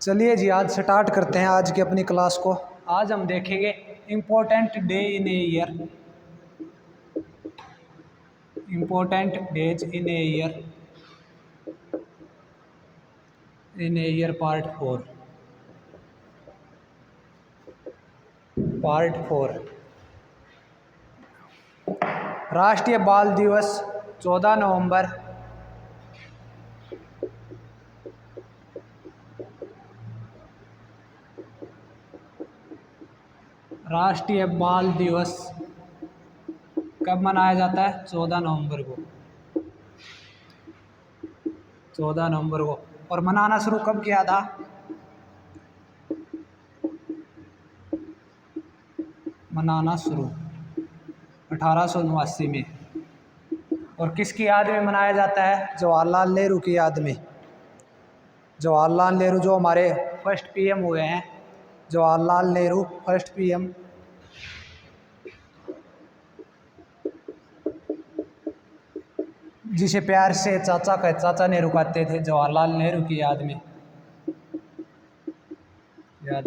चलिए जी, आज स्टार्ट करते हैं आज की अपनी क्लास को। आज हम देखेंगे important day in a year. Important days in a year, part 4। राष्ट्रीय बाल दिवस 14 नवंबर। राष्ट्रीय बाल दिवस कब मनाया जाता है? 14 नवंबर को। 14 नवंबर को। और मनाना शुरू कब किया था? मनाना शुरू 1879 में। और किसकी याद में मनाया जाता है? जवाहरलाल नेहरू की याद में। जवाहरलाल नेहरू जो हमारे फर्स्ट पीएम हुए हैं, जवाहरलाल नेहरू फर्स्ट पीएम। जिसे प्यार से चाचा नेहरू कहते थे, जवाहरलाल नेहरू की याद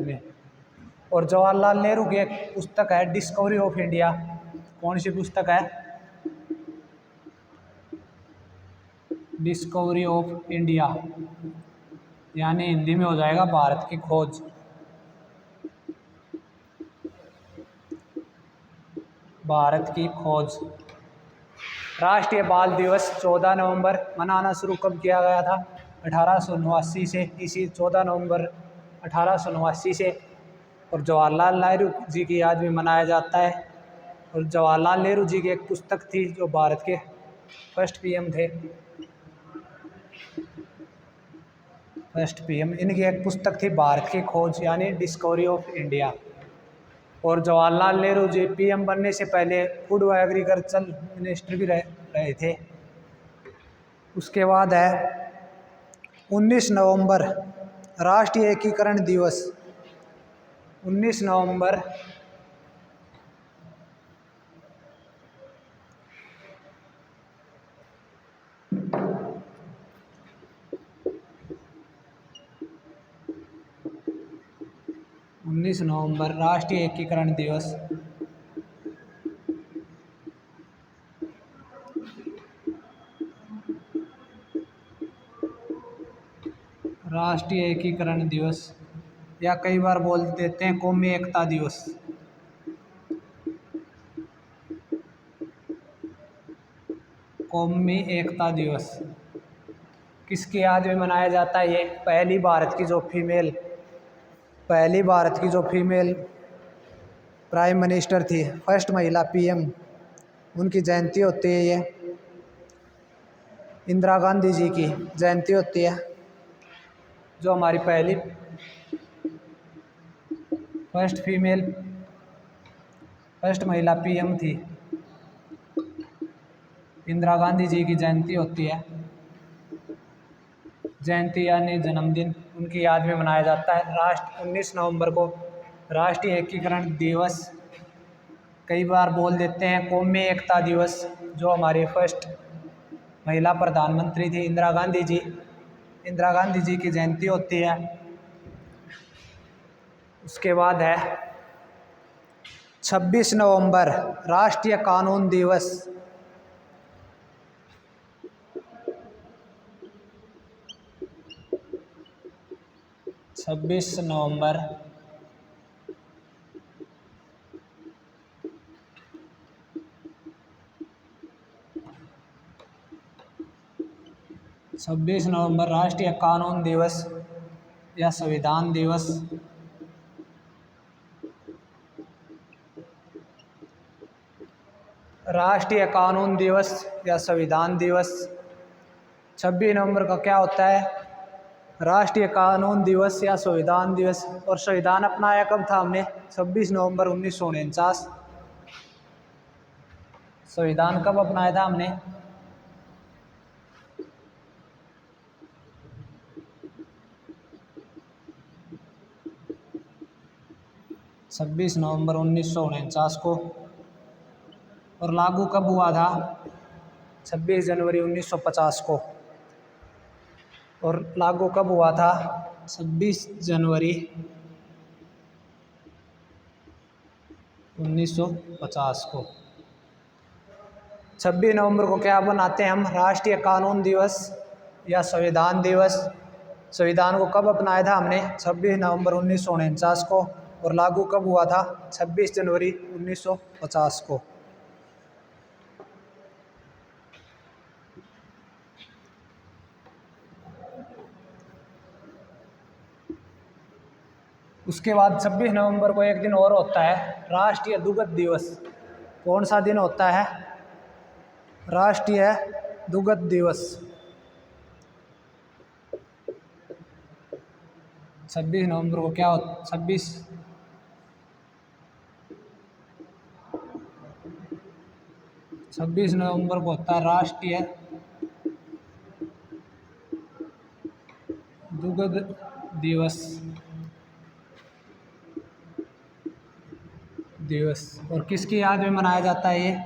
में। और जवाहरलाल नेहरू की एक पुस्तक है डिस्कवरी ऑफ इंडिया। कौन सी पुस्तक है? डिस्कवरी ऑफ इंडिया, यानी हिंदी में हो जाएगा भारत की खोज। भारत की खोज। राष्ट्रीय बाल दिवस 14 नवंबर। मनाना शुरू कब किया गया था? 1879 से। इसी 14 नवंबर 1879 से। और जवाहरलाल नेहरू जी की याद में मनाया जाता है। और जवाहरलाल नेहरू जी की एक पुस्तक थी जो भारत के फर्स्ट पीएम थे। इनकी एक पुस्तक थी भारत की खोज, यानी डिस्कवरी ऑफ इंडिया। और जवाहरलाल नेहरू जी पीएम बनने से पहले फूड व एग्रीकल्चर मिनिस्टर भी रहे थे। उसके बाद है 19 नवंबर राष्ट्रीय एकीकरण दिवस। 19 नवंबर राष्ट्रीय एकीकरण दिवस। राष्ट्रीय एकीकरण दिवस, या कई बार बोल देते हैं कौमी एकता दिवस। कौमी एकता दिवस किसकी याद में मनाया जाता है? ये पहली भारत की जो फीमेल प्राइम मिनिस्टर थी, फर्स्ट महिला पीएम, उनकी जयंती होती है। ये इंदिरा गांधी जी की जयंती होती है, जो हमारी पहली फर्स्ट महिला पीएम थी। इंदिरा गांधी जी की जयंती होती है। जयंती यानी जन्मदिन, उनकी याद में मनाया जाता है। 19 नवंबर को राष्ट्रीय एकीकरण दिवस, कई बार बोल देते हैं कौमी एकता दिवस, जो हमारी फर्स्ट महिला प्रधानमंत्री थी इंदिरा गांधी जी की जयंती होती है। उसके बाद है 26 नवंबर राष्ट्रीय कानून दिवस। 26 नवंबर राष्ट्रीय कानून दिवस या संविधान दिवस। राष्ट्रीय कानून दिवस या संविधान दिवस 26 नवंबर का क्या होता है? राष्ट्रीय कानून दिवस या संविधान दिवस। और संविधान अपनाया कब था हमने? 26 नवंबर 1949। संविधान कब अपनाया था हमने? 26 नवंबर 1949 को। और लागू कब हुआ था? 26 जनवरी 1950 को। और लागू कब हुआ था? 26 जनवरी 1950 को। 26 नवंबर को क्या बनाते हैं हम? राष्ट्रीय कानून दिवस या संविधान दिवस। संविधान को कब अपनाया था हमने? 26 नवंबर 1949 को। और लागू कब हुआ था? 26 जनवरी 1950 को। उसके बाद 26 नवंबर को एक दिन और होता है, राष्ट्रीय दुग्ध दिवस। कौन सा दिन होता है? राष्ट्रीय दुग्ध दिवस। 26 नवंबर को क्या होता? 26 नवंबर को होता है राष्ट्रीय दुग्ध दिवस। और किसकी याद में मनाया जाता है ये?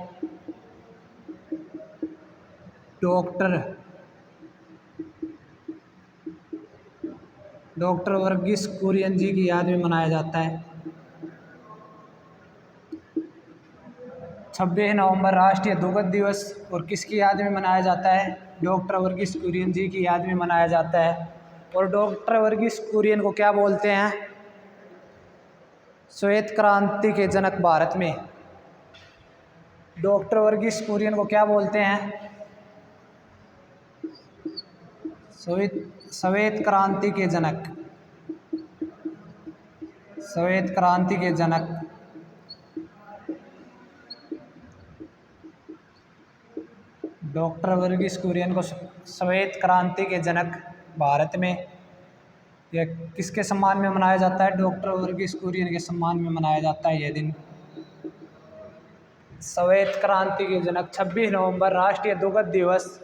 डॉक्टर वर्गीस कुरियन जी की याद में मनाया जाता है। 26 नवंबर राष्ट्रीय दुग्ध दिवस और किसकी याद में मनाया जाता है? डॉक्टर वर्गीस कुरियन जी की याद में मनाया जाता है। और डॉक्टर वर्गीस कुरियन को क्या बोलते हैं? श्वेत क्रांति के जनक भारत में। डॉक्टर वर्गीस कुरियन को क्या बोलते हैं? श्वेत क्रांति के जनक। श्वेत क्रांति के जनक। डॉक्टर वर्गीस कुरियन को श्वेत क्रांति के जनक भारत में। यह किसके सम्मान में मनाया जाता है? डॉक्टर वर्गीस कुरियन के सम्मान में मनाया जाता है यह दिन। श्वेत क्रांति के जनक 26 नवंबर राष्ट्रीय दुग्ध दिवस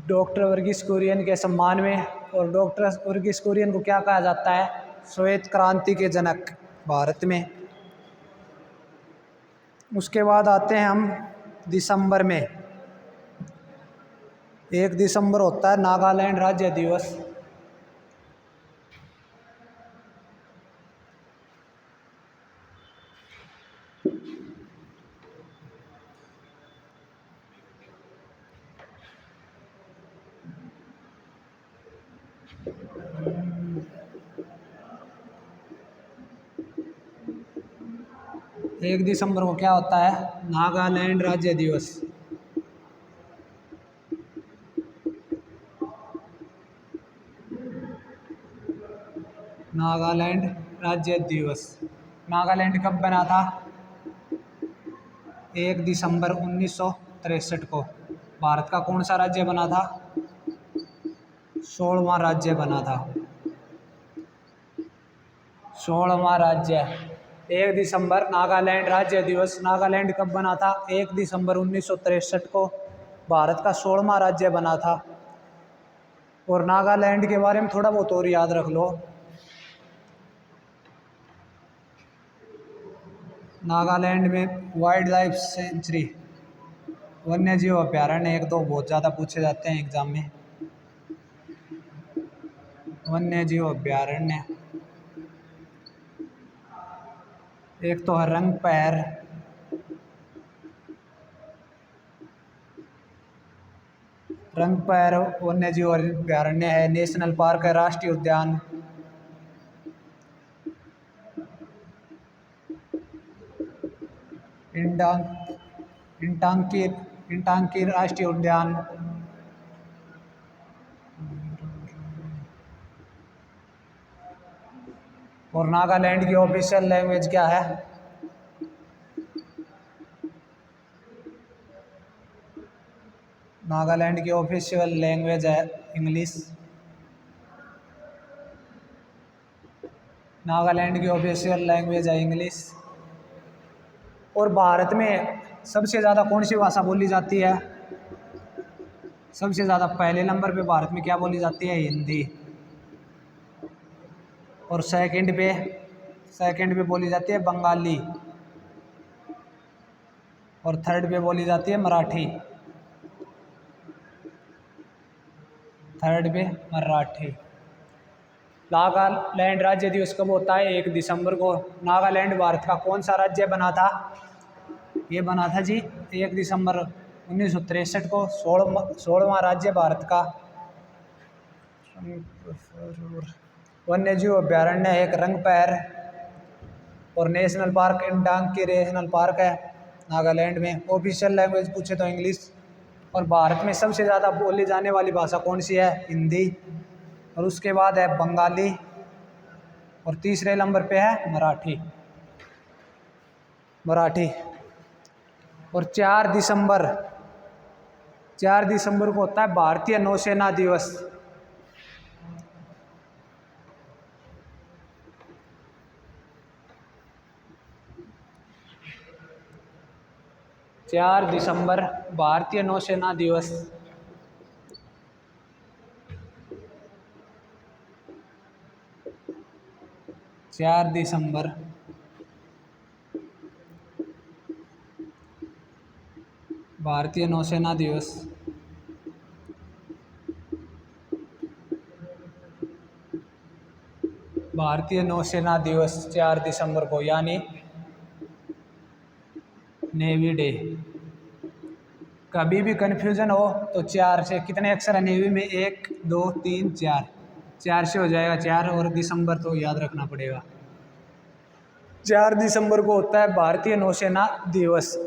डॉक्टर वर्गीस कुरियन के सम्मान में। और डॉक्टर वर्गीस कुरियन को क्या कहा जाता है? श्वेत क्रांति के जनक भारत में। उसके बाद आते हैं हम दिसंबर में। 1 दिसंबर होता है नागालैंड राज्य दिवस। एक दिसंबर को क्या होता है? नागालैंड राज्य दिवस। नागालैंड राज्य दिवस। नागालैंड कब बना था? 1 दिसंबर 1963 को। भारत का कौन सा राज्य बना था? 16वां राज्य बना था। 16वां राज्य। 1 दिसंबर नागालैंड राज्य दिवस। नागालैंड कब बना था? 1 दिसंबर 1963 को। भारत का 16वां राज्य बना था। और नागालैंड के बारे में थोड़ा बहुत और याद रख लो। नागालैंड में वाइल्ड लाइफ सेंचुरी, वन्य जीव अभ्यारण्य, एक दो बहुत ज़्यादा पूछे जाते हैं एग्जाम में। वन्य जीव अभ्यारण्य एक तो है रंगपैर, वन्य जीव अभ्यारण्य है। नेशनल पार्क है, राष्ट्रीय उद्यान। इंटांकी राष्ट्रीय उद्यान। और नागालैंड की ऑफिशियल लैंग्वेज क्या है? नागालैंड की ऑफिशियल लैंग्वेज है इंग्लिश। नागालैंड की ऑफिशियल लैंग्वेज है इंग्लिश। और भारत में सबसे ज़्यादा कौन सी भाषा बोली जाती है? सबसे ज़्यादा पहले नंबर पे भारत में क्या बोली जाती है? हिंदी। और सेकंड पे बोली जाती है बंगाली। और थर्ड पे बोली जाती है मराठी। नागालैंड राज्य दिवस कब होता है? 1 दिसंबर को। नागालैंड भारत का कौन सा राज्य बना था? ये बना था जी 1 दिसंबर 1963 को। 16वां राज्य भारत का। वन्य जीव अभ्यारण्य एक रंगपैर और नेशनल पार्क इंडांग की नेशनल पार्क है नागालैंड में। ऑफिशियल लैंग्वेज पूछे तो इंग्लिश। और भारत में सबसे ज़्यादा बोली जाने वाली भाषा कौन सी है? हिंदी। और उसके बाद है बंगाली और तीसरे नंबर पे है मराठी। मराठी। और 4 दिसंबर को होता है भारतीय नौसेना दिवस। 4 दिसंबर भारतीय नौसेना दिवस। 4 दिसंबर भारतीय नौसेना दिवस। भारतीय नौसेना दिवस 4 दिसंबर को, यानी नेवी डे। कभी भी कन्फ्यूजन हो तो 4 से कितने अक्षर है नेवी में? 1 2 3 4। 4 से हो जाएगा 4 और दिसंबर तो याद रखना पड़ेगा। 4 दिसंबर को होता है भारतीय नौसेना दिवस।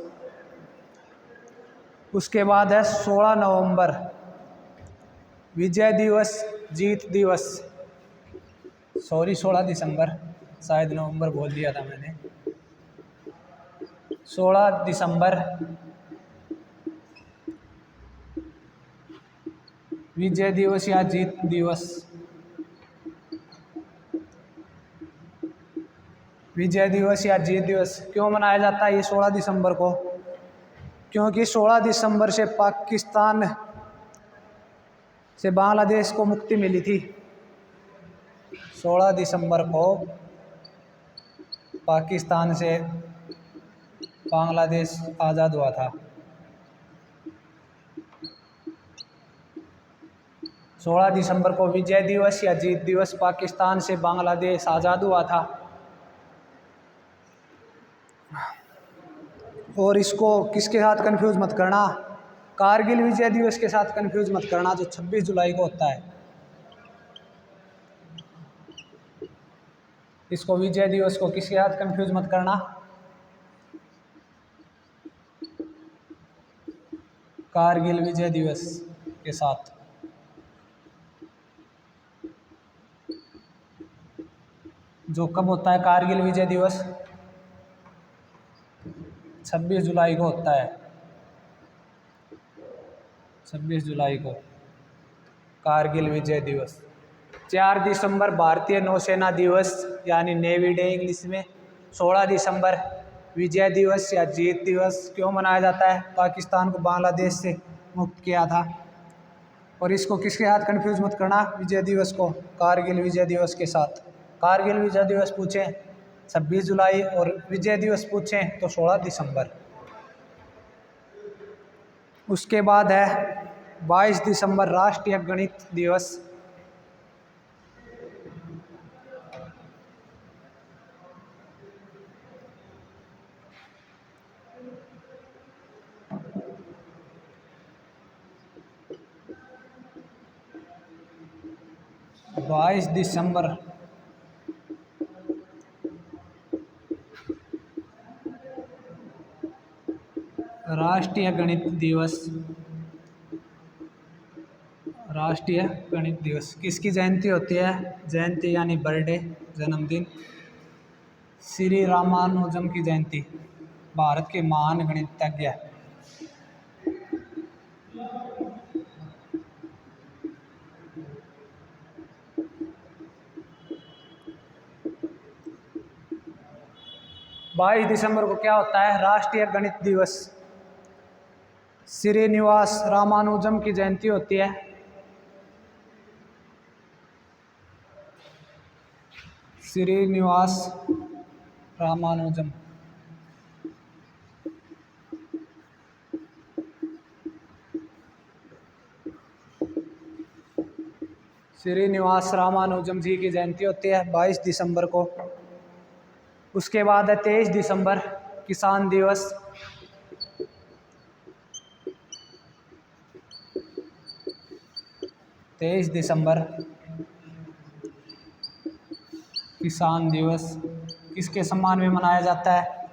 उसके बाद है 16 नवंबर विजय दिवस, जीत दिवस। सॉरी 16 दिसंबर, शायद नवंबर बोल दिया था मैंने। 16 दिसंबर विजय दिवस या जीत दिवस। विजय दिवस या जीत दिवस क्यों मनाया जाता है ये 16 दिसंबर को? क्योंकि 16 दिसंबर से पाकिस्तान से बांग्लादेश को मुक्ति मिली थी। 16 दिसंबर को पाकिस्तान से बांग्लादेश आज़ाद हुआ था। 16 दिसंबर को विजय दिवस या जीत दिवस, पाकिस्तान से बांग्लादेश आज़ाद हुआ था। और इसको किसके साथ कंफ्यूज मत करना, कारगिल विजय दिवस के साथ कंफ्यूज मत करना जो 26 जुलाई को होता है। इसको विजय दिवस को किसके साथ कंफ्यूज मत करना, कारगिल विजय दिवस के साथ। जो कब होता है कारगिल विजय दिवस? 26 जुलाई को होता है। 26 जुलाई को कारगिल विजय दिवस। 4 दिसंबर भारतीय नौसेना दिवस यानी नेवी डे इंग्लिश में। 16 दिसंबर विजय दिवस या जीत दिवस क्यों मनाया जाता है? पाकिस्तान को बांग्लादेश से मुक्त किया था। और इसको किसके साथ कंफ्यूज मत करना, विजय दिवस को कारगिल विजय दिवस के साथ। कारगिल विजय दिवस पूछें 26 जुलाई और विजय दिवस पूछें तो 16 दिसंबर। उसके बाद है 22 दिसंबर राष्ट्रीय गणित दिवस। बाईस दिसंबर राष्ट्रीय गणित दिवस। राष्ट्रीय गणित दिवस किसकी जयंती होती है? जयंती यानी बर्थडे, जन्मदिन। श्री रामानुजम की जयंती, भारत के महान गणितज्ञ। बाईस दिसंबर को क्या होता है? राष्ट्रीय गणित दिवस। श्रीनिवास रामानुजम की जयंती होती है। श्रीनिवास रामानुजम। श्रीनिवास रामानुजम जी की जयंती होती है 22 दिसंबर को। उसके बाद है 23 दिसंबर किसान दिवस। 23 दिसंबर किसान दिवस किसके सम्मान में मनाया जाता है?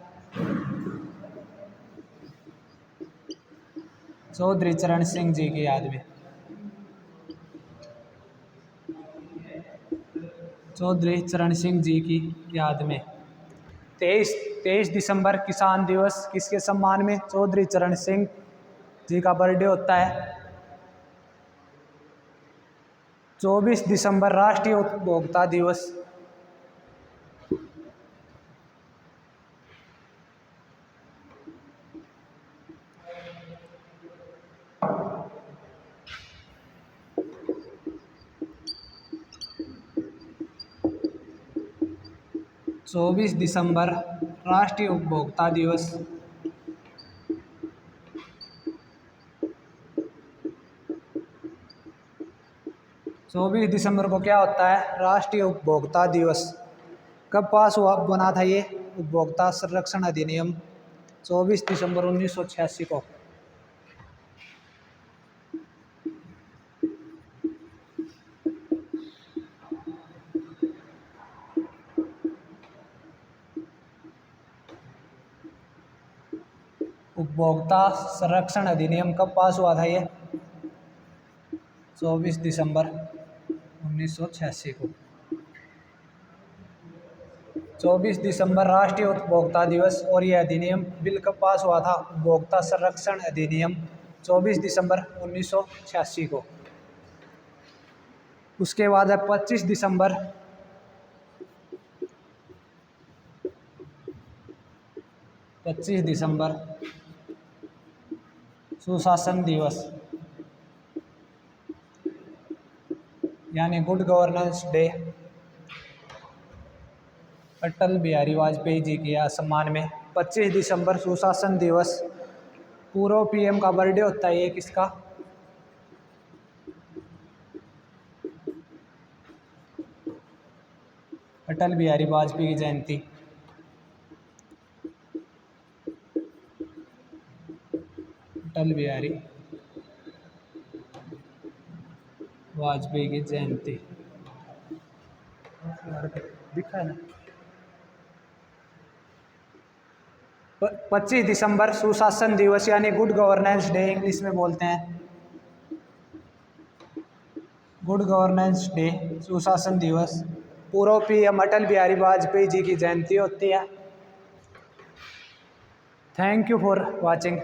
चौधरी चरण सिंह जी की याद में। चौधरी चरण सिंह जी की याद में 23 दिसंबर किसान दिवस किसके सम्मान में? चौधरी चरण सिंह जी का बर्थडे होता है। 24 दिसंबर राष्ट्रीय उपभोक्ता दिवस। 24 दिसंबर राष्ट्रीय उपभोक्ता दिवस। 24 दिसंबर को क्या होता है? राष्ट्रीय उपभोक्ता दिवस। कब पास हुआ बना था ये उपभोक्ता संरक्षण अधिनियम? 24 दिसंबर 1986 को। उपभोक्ता संरक्षण अधिनियम कब पास हुआ था ये? 24 दिसंबर 1986 को। 24 दिसंबर राष्ट्रीय उपभोक्ता दिवस। और यह अधिनियम बिल कब पास हुआ था? उपभोक्ता संरक्षण अधिनियम 24 दिसंबर 1986 को। उसके बाद है 25 दिसंबर। 25 दिसंबर सुशासन दिवस यानी good governance day. Atal Bihari Vajpayee ji के सम्मान में 25 दिसंबर सुशासन दिवस। पूर्व पीएम का बर्थडे होता है ये किसका? अटल बिहारी वाजपेयी की जयंती। अटल बिहारी वाजपेयी की जयंती दिखा है ना। 25 दिसंबर सुशासन दिवस यानी गुड गवर्नेंस डे इंग्लिश में बोलते हैं। गुड गवर्नेंस डे सुशासन दिवस। पूर्व पीएम अटल बिहारी वाजपेयी जी की जयंती होती है। Thank you for watching.